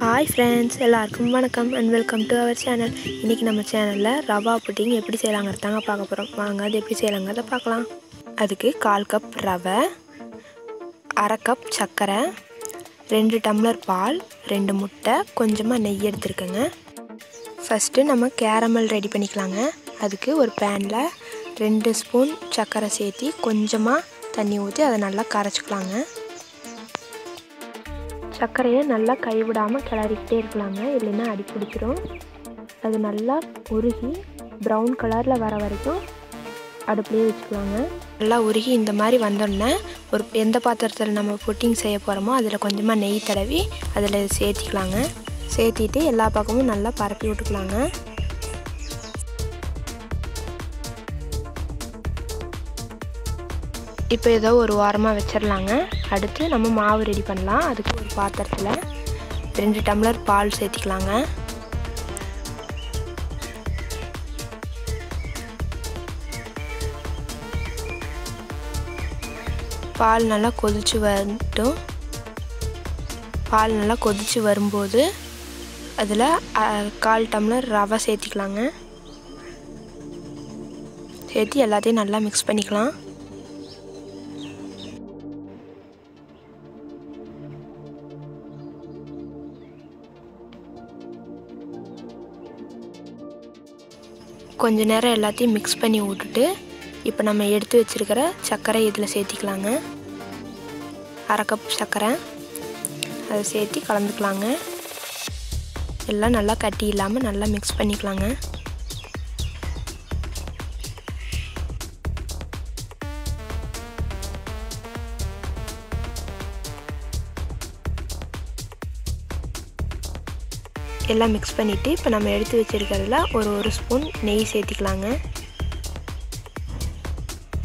Hi friends, எல்லாருக்கும் வணக்கம் and welcome to our channel. இன்னைக்கு நம்ம சேனல்ல ரவா புட்டிங் எப்படி செய்யலாம்ங்கறத பார்க்க போறோம். வாங்க அது எப்படி செய்யலாம்ங்கறத பார்க்கலாம். அதுக்கு 1/4 கப் ரவை, 1/2 கப் சர்க்கரை, 2 டம்ளர் பால், 2 முட்டை, கொஞ்சமா நெய் எடுத்துக்கங்க. ஃபர்ஸ்ட் நம்ம கேரமல் ரெடி பண்ணிக்கலாங்க. அதுக்கு ஒரு panல 2 ஸ்பூன் சர்க்கரை சேர்த்து கொஞ்சமா தண்ணி ஊத்தி அதை நல்லா கரைச்சுக்கலாங்க. சர்க்கரையை நல்லா கைவிடாமல் கிளறிக்கிட்டே இருக்கலாங்க, இல்லைன்னா அடி பிடிச்சிரும். அது நல்லா உருகி ப்ரௌன் கலரில் வர வரைக்கும் அடுப்புலேயே வச்சுக்கலாங்க. நல்லா உருகி இந்த மாதிரி வந்தோடனே எந்த பாத்திரத்தில் நம்ம புட்டிங் செய்ய போகிறோமோ அதில் கொஞ்சமாக நெய் தடவி அதில் சேர்த்திக்கலாங்க. சேர்த்திட்டு எல்லா பக்கமும் நல்லா பரப்பி விட்டுக்கலாங்க. இப்போ ஏதோ ஒரு வாரமாக வச்சிடலாங்க. அடுத்து நம்ம மாவு ரெடி பண்ணலாம். அதுக்கு ஒரு பாத்திரத்தில் 2 டம்ளர் பால் சேர்த்திக்கலாங்க. பால் நல்லா கொதிச்சு வரட்டும். பால் நல்லா கொதிச்சு வரும்போது அதில் 1/4 டம்ளர் ரவை சேர்த்திக்கலாங்க. சேர்த்து எல்லாத்தையும் நல்லா மிக்ஸ் பண்ணிக்கலாம். கொஞ்ச நேரம் எல்லாத்தையும் மிக்ஸ் பண்ணி விட்டுட்டு இப்போ நம்ம எடுத்து வச்சிருக்கிற சர்க்கரை இதில் சேர்த்திக்கலாங்க. 1/2 கப் சர்க்கரை அதை சேர்த்து கலந்துக்கலாங்க. எல்லாம் நல்லா கட்டி இல்லாமல் நல்லா மிக்ஸ் பண்ணிக்கலாங்க. எல்லாம் மிக்ஸ் பண்ணிவிட்டு இப்போ நம்ம எடுத்து வச்சுருக்கிறதுல ஒரு ஸ்பூன் நெய் சேர்த்திக்கலாங்க.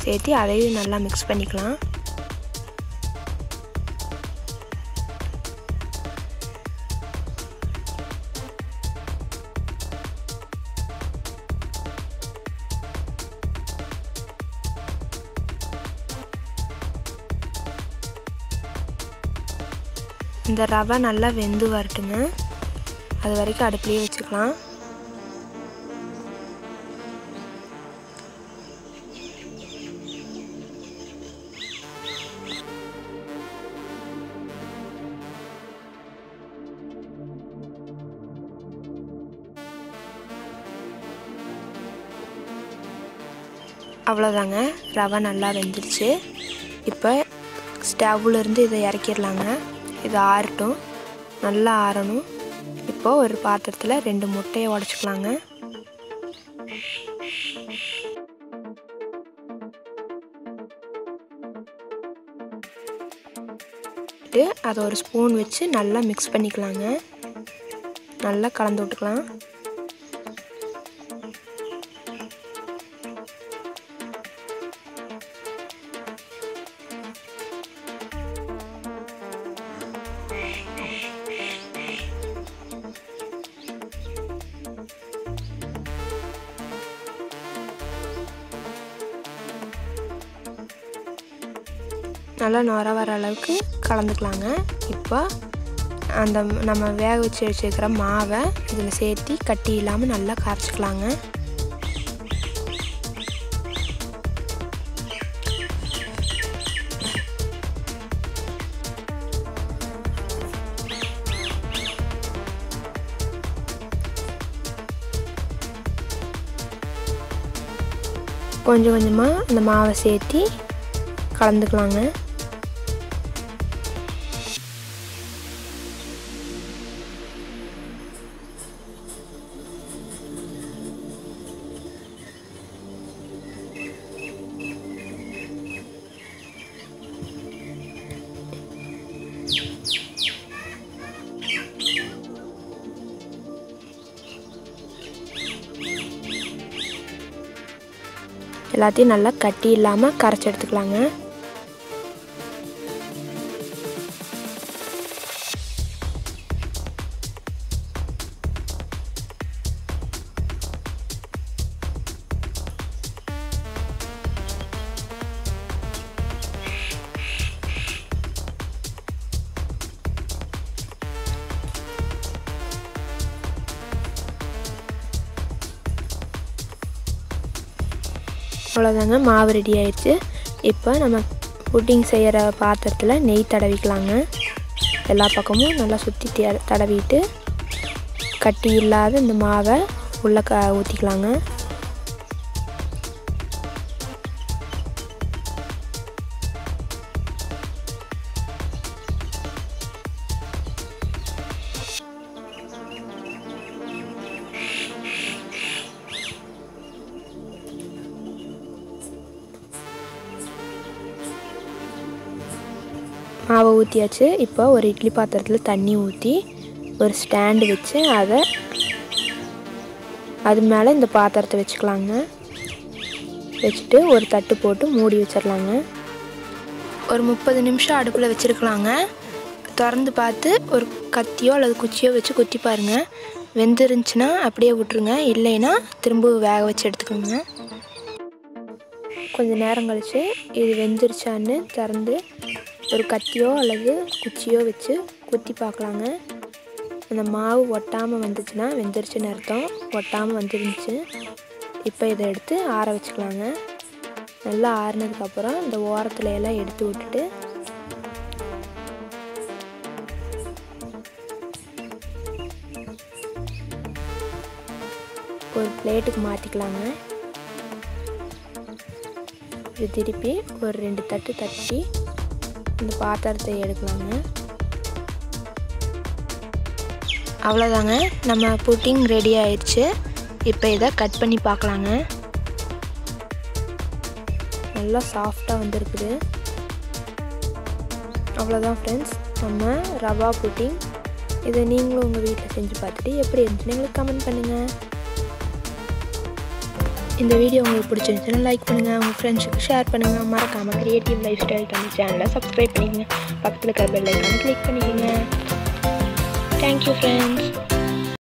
சேர்த்து அதையும் நல்லா மிக்ஸ் பண்ணிக்கலாம். இந்த ரவை நல்லா வெந்து வரட்டுங்க. அது வரைக்கும் அடுப்புலேயே வச்சுக்கலாம். அவ்வளோதாங்க, ரவை நல்லா வெந்துருச்சு. இப்போ ஸ்டவ்லேருந்து இதை இறக்கிடலாங்க. இது ஆறட்டும், நல்லா ஆறணும். இப்போ ஒரு பாத்திரத்தில் 2 முட்டையை உடைச்சிக்கலாங்க. அதை ஒரு ஸ்பூன் வச்சு நல்லா மிக்ஸ் பண்ணிக்கலாங்க. நல்லா கலந்து விட்டுக்கலாம். நல்லா நுர வர அளவுக்கு கலந்துக்கலாங்க. இப்போ அந்த நம்ம வேக வச்சுருக்கிற மாவை இதில் சேர்த்து கட்டி இல்லாமல் நல்லா கரைச்சிக்கலாங்க. கொஞ்சம் கொஞ்சமாக அந்த மாவை சேர்த்து கலந்துக்கலாங்க. எல்லாத்தையும் நல்லா கட்டி இல்லாமல் கரைச்சி எடுத்துக்கலாங்க. அவ்வளோதாங்க, மாவு ரெடி ஆயிடுச்சு. இப்போ நம்ம புட்டிங் செய்கிற பாத்திரத்தில் நெய் தடவிக்கலாங்க. எல்லா பக்கமும் நல்லா சுற்றி தடவிட்டு கட்டி இல்லாத இந்த மாவை உள்ளே ஊற்றிக்கலாங்க. மாவை ஊற்றியாச்சு. இப்போ ஒரு இட்லி பாத்திரத்தில் தண்ணி ஊற்றி ஒரு ஸ்டாண்டு வச்சு அது மேலே இந்த பாத்திரத்தை வச்சுக்கலாங்க. வச்சுட்டு ஒரு தட்டு போட்டு மூடி வச்சிடலாங்க. ஒரு 30 நிமிஷம் அடுப்பில் வச்சுருக்கலாங்க. திறந்து பார்த்து ஒரு கத்தியோ அல்லது குச்சியோ வச்சு குத்தி பாருங்கள். வெந்துருந்துச்சுன்னா அப்படியே விட்ருங்க, இல்லைன்னா திரும்ப வேக வச்சு எடுத்துக்கோங்க. கொஞ்சம் நேரம் கழித்து இது வெந்துருச்சான்னு திறந்து ஒரு கத்தியோ அல்லது குச்சியோ வச்சு குத்தி பார்க்கலாங்க. அந்த மாவு ஒட்டாமல் வந்துச்சுன்னா வெந்துருச்சுன்னு அர்த்தம். ஒட்டாமல் வந்துருந்துச்சு. இப்போ இதை எடுத்து ஆற வச்சுக்கலாங்க. நல்லா ஆறினதுக்கப்புறம் இந்த ஓரத்துல எல்லாம் எடுத்து விட்டுட்டு ஒரு பிளேட்டுக்கு மாற்றிக்கலாங்க. இது திருப்பி ஒரு 2 தட்டு தட்டி இந்த பாத்திரத்தை எடுக்கலாங்க. அவ்வளோதாங்க, நம்ம புட்டிங் ரெடி ஆயிடுச்சு. இப்போ இதை கட் பண்ணி பார்க்கலாங்க. நல்லா சாஃப்டாக வந்துருக்குது. அவ்வளோதான் ஃப்ரெண்ட்ஸ், நம்ம ரவா புட்டிங். இதை நீங்களும் உங்கள் வீட்டில் செஞ்சு பார்த்துட்டு எப்படி இருந்துச்சுன்னு எங்களுக்கு கமெண்ட் பண்ணுங்கள். இந்த வீடியோ உங்களுக்கு பிடிச்சிருந்துச்சுன்னா லைக் பண்ணுங்கள், உங்கள் ஃப்ரெண்ட்ஸுக்கு ஷேர் பண்ணுங்கள். மறக்காமல் கிரியேட்டிவ் லைஃப் ஸ்டைல் தமிழ் சேனலை சப்ஸ்கிரைப் பண்ணிக்கங்க. பக்கத்தில் இருக்கிற பெல் ஐக்கானை கிளிக் பண்ணிக்கோங்க. Thank you friends.